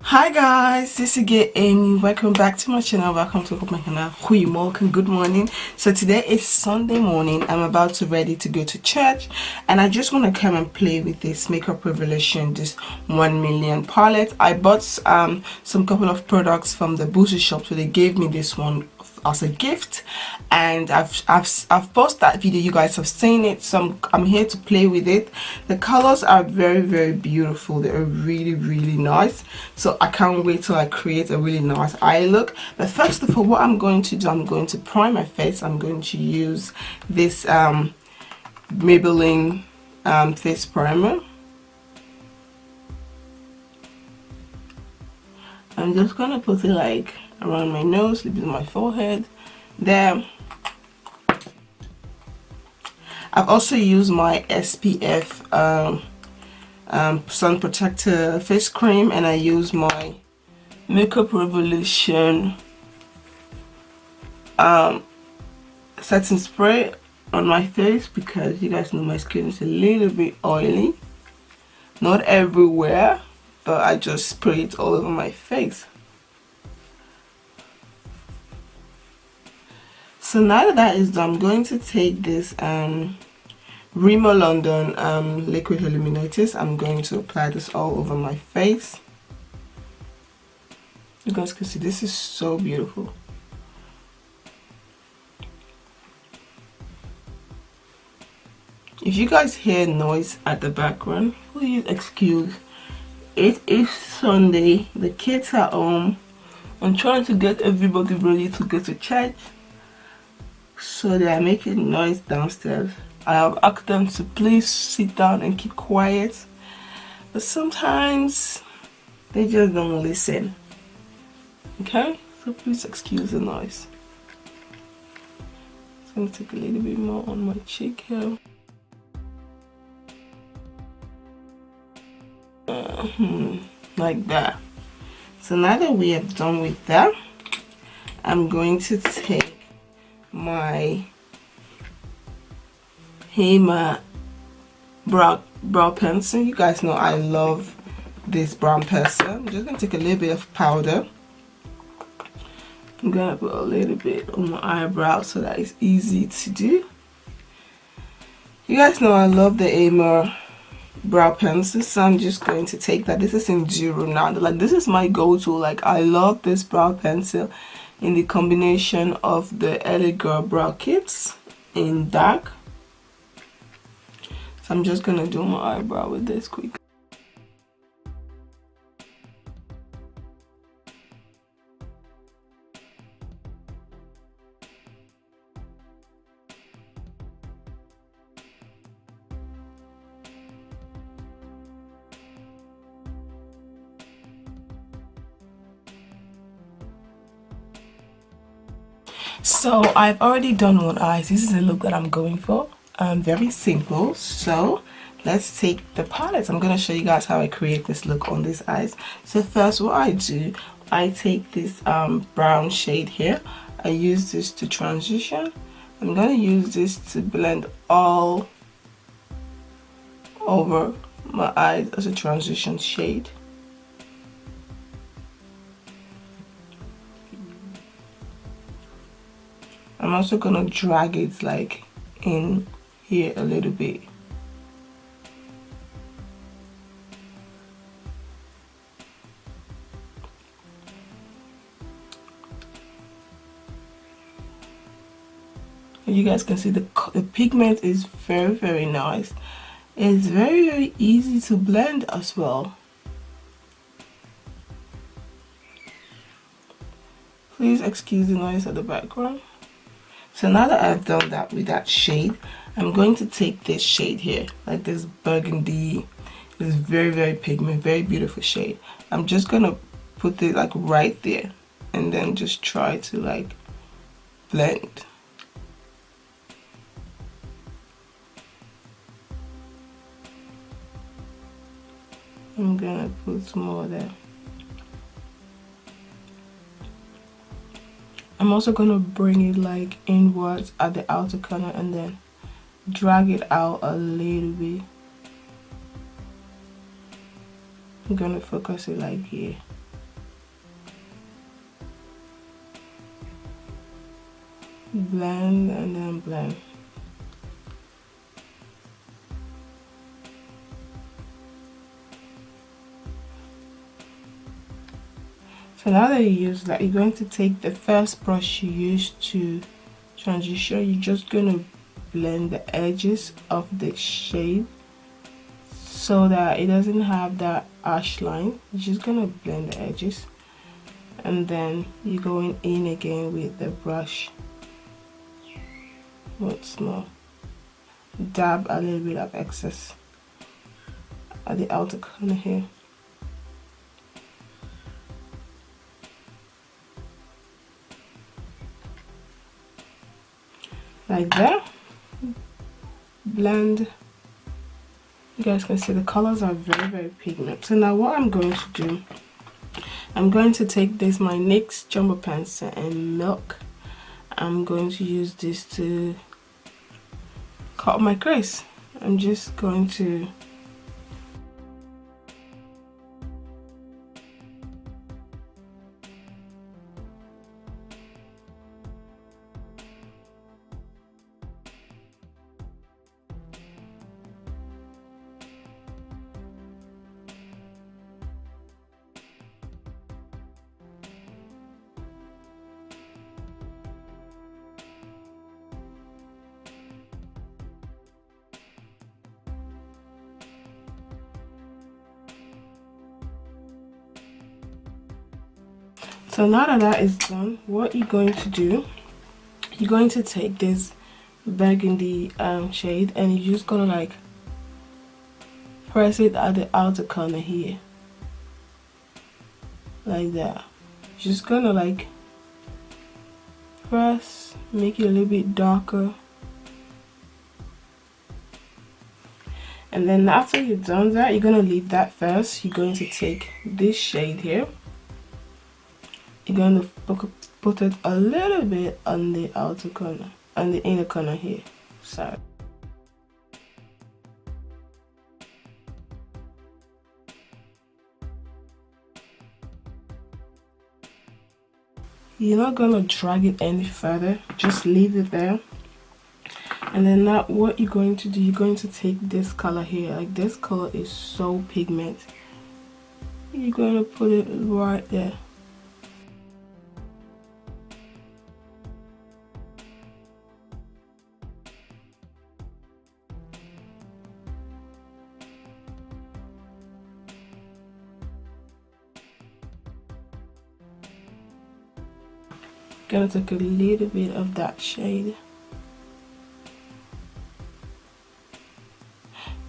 Hi guys, this is again Amy. Welcome back to my channel. Welcome to my channel. Goedemorgen, good morning. So today is Sunday morning. I'm about to ready to go to church, and I just want to come and play with this makeup revolution, this 1 million palette. I bought some couple of products from the bougie shop, so they gave me this one as a gift, and I've posted that video. You guys have seen it, so I'm here to play with it. The colors are very beautiful. They're really nice, so I can't wait till I create a really nice eye look. But first of all, what I'm going to do, I'm going to prime my face. I'm going to use this Maybelline face primer. I'm just gonna put it like around my nose, a little bit of my forehead there. I've also used my SPF sun protector face cream, and I use my Makeup Revolution setting spray on my face because you guys know my skin is a little bit oily. Not everywhere, but I just spray it all over my face. So now that is done, I'm going to take this Rimmel London liquid illuminators. I'm going to apply this all over my face. You guys can see this is so beautiful. If you guys hear noise at the background, please excuse. It is Sunday, the kids are home. I'm trying to get everybody ready to go to church, so they are making noise downstairs. I have asked them to please sit down and keep quiet, but sometimes they just don't listen. Okay, so please excuse the noise. So I'm gonna take a little bit more on my cheek here. Like that. So now that we have done with that, I'm going to take my Hoi brow pencil. You guys know I love this brown pencil. I'm just gonna take a little bit of powder. I'm gonna put a little bit on my eyebrow so that it's easy to do. You guys know I love the Hoi brow pencil, so I'm just going to take that. This is in Duro now. Like, this is my go-to. Like, I love this brow pencil in the combination of the LA Girl brow kits in dark. So I'm just gonna do my eyebrow with this quick. So I've already done one eye. This is the look that I'm going for. Very simple. So let's take the palette. I'm gonna show you guys how I create this look on these eyes. So first, what I do, I take this brown shade here. I use this to transition. I'm gonna use this to blend all over my eyes as a transition shade. I'm also gonna drag it like in here a little bit. You guys can see the pigment is very nice. It's very easy to blend as well. Please excuse the noise at the background. So now that I've done that with that shade, I'm going to take this shade here, like this burgundy. This very pigment, very beautiful shade. I'm just gonna put it like right there, and then just try to like blend. I'm gonna put more there. I'm also gonna bring it like inwards at the outer corner and then drag it out a little bit. I'm gonna focus it like here. blend and then blend. So now that you use that, you're going to take the first brush you used to transition. You're just going to blend the edges of the shade so that it doesn't have that harsh line. You're just going to blend the edges, and then you're going in again with the brush once more. Dab a little bit of excess at the outer corner here. Like that. Blend. You guys can see the colors are very pigment. So now what I'm going to do, I'm going to take this, my NYX jumbo pencil and milk. I'm going to use this to cut my crease. I'm just going to So now that that is done, what you're going to do, you're going to take this burgundy shade and you're just gonna like press it at the outer corner here, like that. Just gonna like press, make it a little bit darker, and then after you've done that, you're gonna leave that first. You're going to take this shade here. You're going to put it a little bit on the outer corner, on the inner corner here. Sorry. You're not going to drag it any further, just leave it there. And then now what you're going to do, you're going to take this color here. Like, this color is so pigment. You're going to put it right there. Gonna take a little bit of that shade.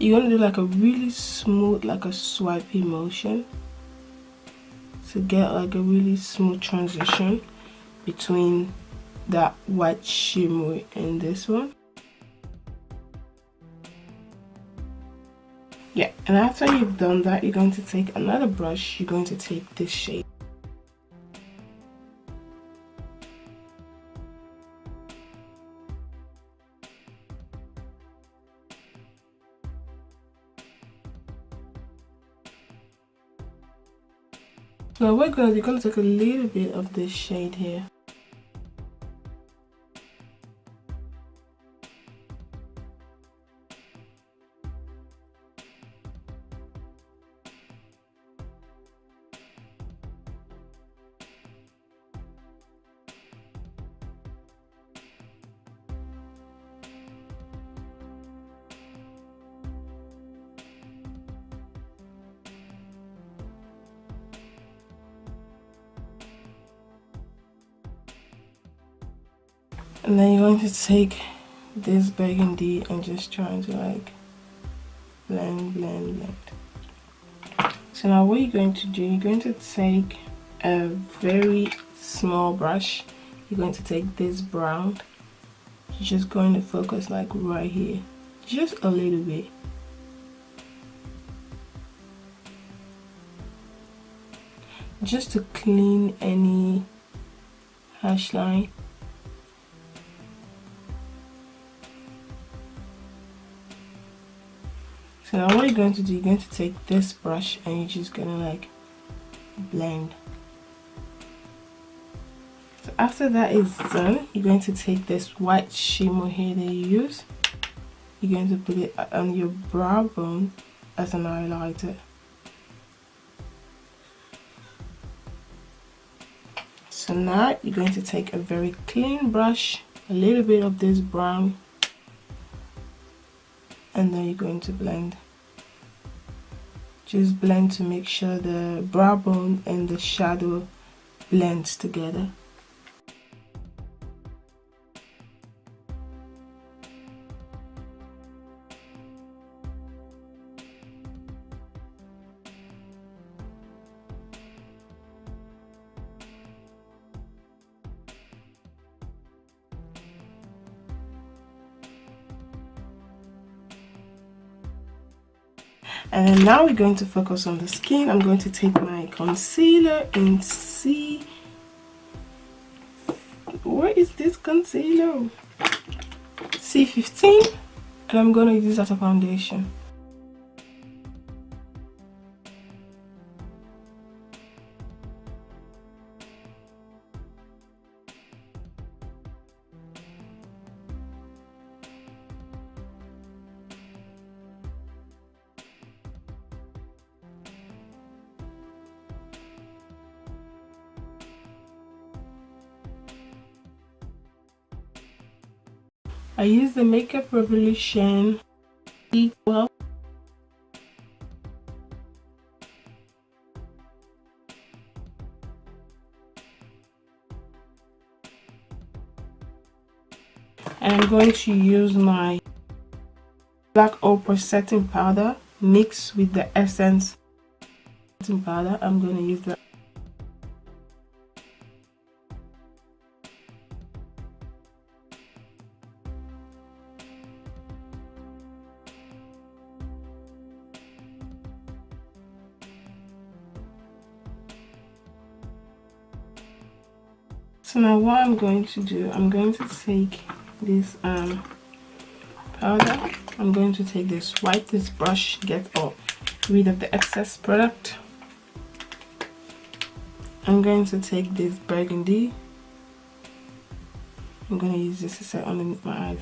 You're gonna do like a really smooth, like a swipey motion to get like a really smooth transition between that white shimmer and this one. Yeah, and after you've done that, you're going to take another brush. You're going to take this shade. Now we're going to take a little bit of this shade here. And then you're going to take this burgundy and just trying to like blend. So now what you're going to do, you're going to take a very small brush. You're going to take this brown. You're just going to focus like right here, just a little bit. Just to clean any harsh line. So now what you're going to do, you're going to take this brush and you're just gonna like blend. So after that is done, you're going to take this white shimmer here that you use. You're going to put it on your brow bone as an highlighter. So now you're going to take a very clean brush, a little bit of this brown, and then you're going to blend. Just blend to make sure the brow bone and the shadow blends together. And then now we're going to focus on the skin. I'm going to take my concealer in C. Where is this concealer? C15, and I'm going to use that as a foundation. I use the Makeup Revolution B12. And I'm going to use my Black Opal setting powder mixed with the Essence setting powder. I'm going to use that. So now what I'm going to do, I'm going to take this powder. I'm going to take this, wipe this brush, get rid of the excess product. I'm going to take this burgundy. I'm going to use this to set underneath my eyes.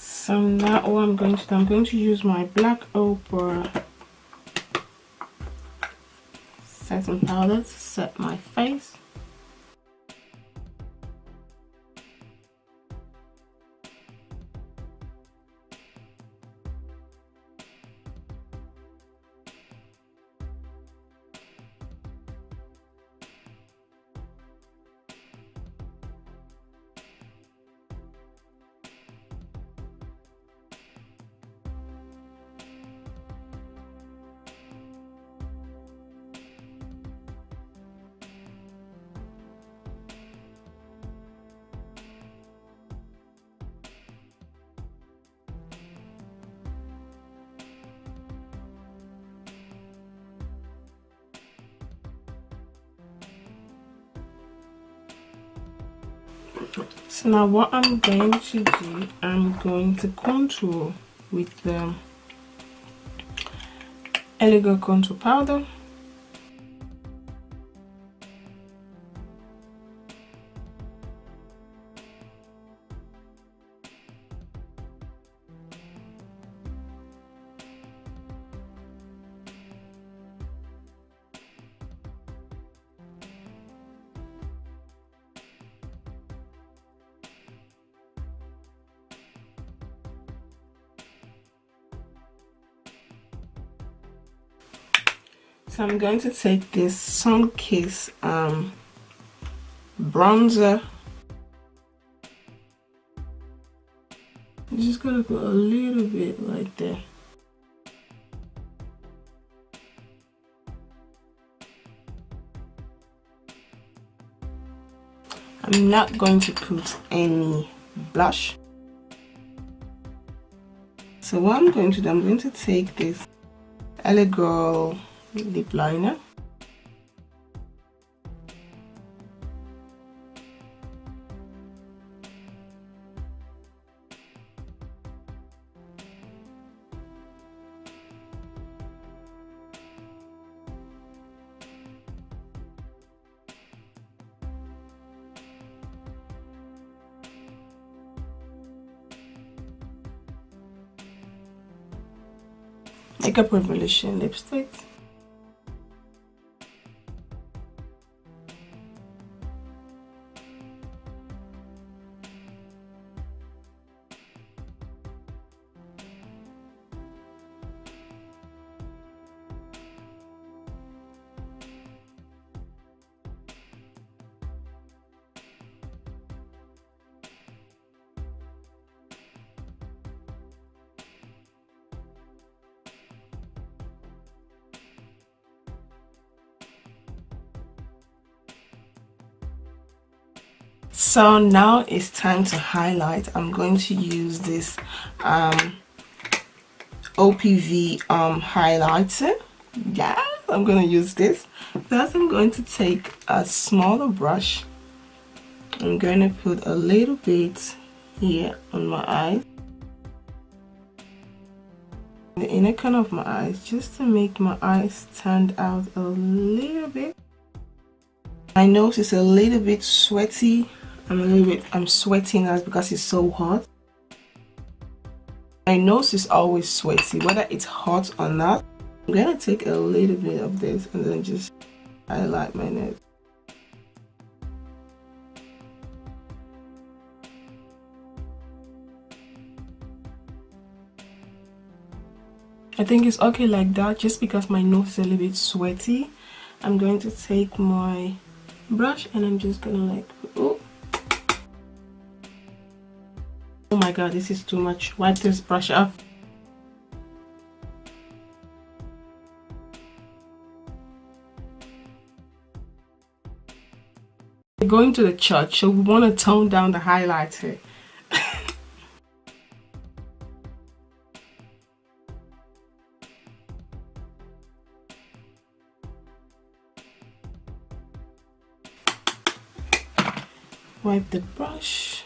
So now what I'm going to do, I'm going to use my Black Opal setting powder to set my face. So now what I'm going to do, I'm going to contour with the Elegant contour powder. So I'm going to take this Sunkissed bronzer. I'm just gonna put a little bit right there. I'm not going to put any blush. So what I'm going to do, I'm going to take this LA Girl lip liner. Makeup Revolution lipstick. So now it's time to highlight. I'm going to use this OPV highlighter. Yeah, I'm going to use this. First, I'm going to take a smaller brush. I'm going to put a little bit here on my eye, the inner corner of my eyes, just to make my eyes stand out a little bit. My nose is a little bit sweaty. I'm sweating that's because it's so hot. My nose is always sweaty, whether it's hot or not. I'm gonna take a little bit of this and then just highlight my nose. I think it's okay like that, just because my nose is a little bit sweaty. I'm going to take my brush and I'm just gonna like, oh my god, this is too much. Wipe this brush off. We're going to the church, so we want to tone down the highlighter. Wipe the brush.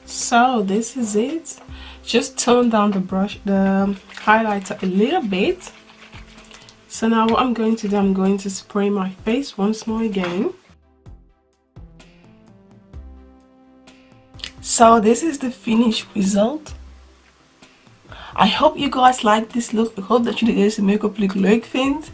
So this is it. Just tone down the brush, the highlighter a little bit. So now what I'm going to do, I'm going to spray my face once more again. So this is the finished result. I hope you guys like this look. Ik hoop dat jullie deze make-up look leuk vindt.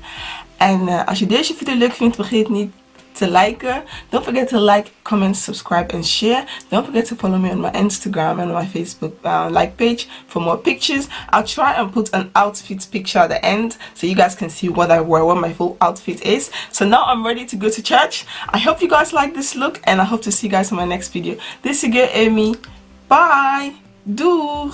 En als je deze video leuk vindt, vergeet niet te liken. Don't forget to like, comment, subscribe and share. Don't forget to follow me on my Instagram and my Facebook like page for more pictures. I'll try and put an outfit picture at the end so you guys can see what I wear, what my full outfit is. So now I'm ready to go to church. I hope you guys like this look and I hope to see you guys in my next video. This is your girl Amy. Bye. Doeg.